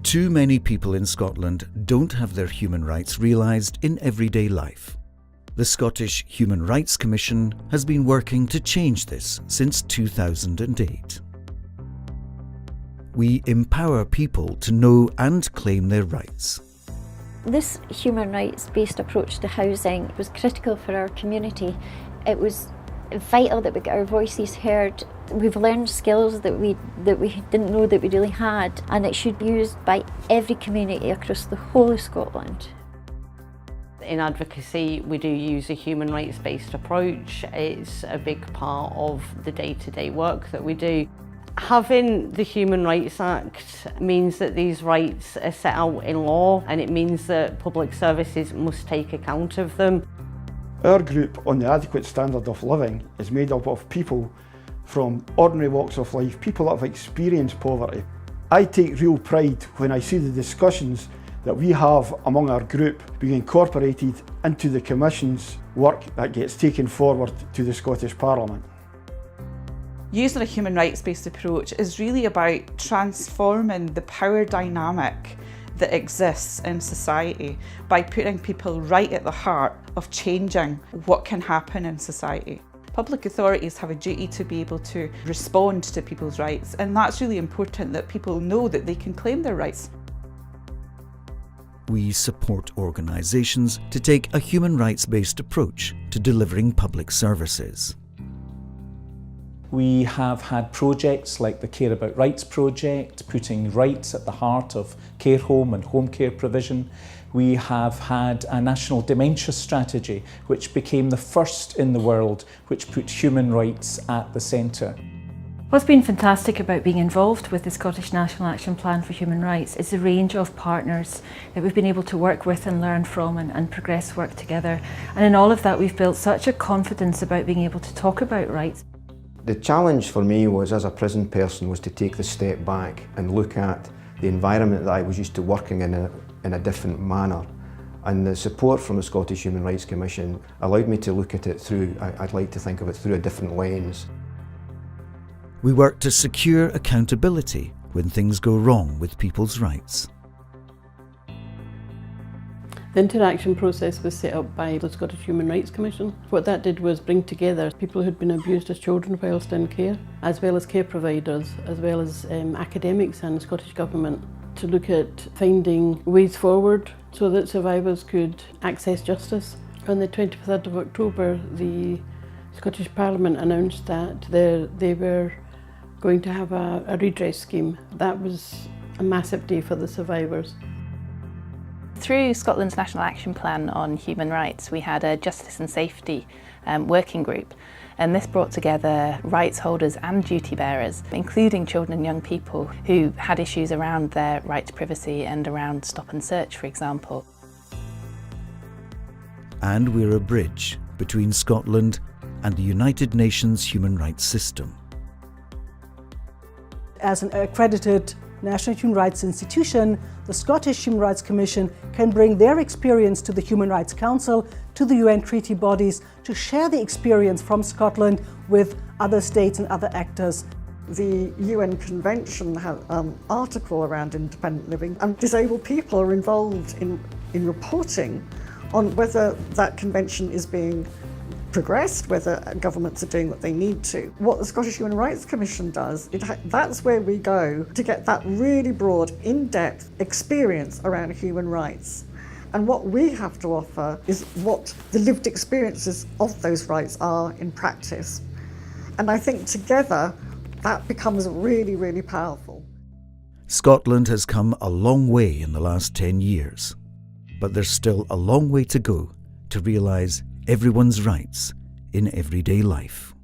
Too many people in Scotland don't have their human rights realised in everyday life. The Scottish Human Rights Commission has been working to change this since 2008. We empower people to know and claim their rights. This human rights-based approach to housing was critical for our community. It was vital that we get our voices heard. We've learned skills that we didn't know that we really had, and it should be used by every community across the whole of Scotland. In advocacy, we do use a human rights-based approach. It's a big part of the day-to-day work that we do. Having the Human Rights Act means that these rights are set out in law, and it means that public services must take account of them. Our group on the adequate standard of living is made up of people from ordinary walks of life, people that have experienced poverty. I take real pride when I see the discussions that we have among our group being incorporated into the Commission's work that gets taken forward to the Scottish Parliament. Using a human rights-based approach is really about transforming the power dynamic that exists in society by putting people right at the heart of changing what can happen in society. Public authorities have a duty to be able to respond to people's rights, and that's really important that people know that they can claim their rights. We support organisations to take a human rights-based approach to delivering public services. We have had projects like the Care About Rights project, putting rights at the heart of care home and home care provision. We have had a national dementia strategy, which became the first in the world which put human rights at the centre. What's been fantastic about being involved with the Scottish National Action Plan for Human Rights is the range of partners that we've been able to work with and learn from and progress work together. And in all of that, we've built such a confidence about being able to talk about rights. The challenge for me was, as a prison person, was to take the step back and look at the environment that I was used to working in a different manner. And the support from the Scottish Human Rights Commission allowed me to look at it through, I'd like to think of it through a different lens. We work to secure accountability when things go wrong with people's rights. The interaction process was set up by the Scottish Human Rights Commission. What that did was bring together people who'd been abused as children whilst in care, as well as care providers, as well as academics and the Scottish Government, to look at finding ways forward so that survivors could access justice. On the 23rd of October, the Scottish Parliament announced that they were going to have a redress scheme. That was a massive day for the survivors. Through Scotland's National Action Plan on Human Rights, we had a Justice and Safety working group, and this brought together rights holders and duty bearers, including children and young people who had issues around their right to privacy and around stop and search, for example. And we're a bridge between Scotland and the United Nations human rights system. As an accredited national human rights institution, the Scottish Human Rights Commission can bring their experience to the Human Rights Council, to the UN treaty bodies, to share the experience from Scotland with other states and other actors. The UN Convention has an article around independent living, and disabled people are involved in reporting on whether that convention is being progressed, whether governments are doing what they need to. What the Scottish Human Rights Commission does, that's where we go to get that really broad, in-depth experience around human rights. And what we have to offer is what the lived experiences of those rights are in practice. And I think together, that becomes really, really powerful. Scotland has come a long way in the last 10 years, but there's still a long way to go to realise everyone's rights in everyday life.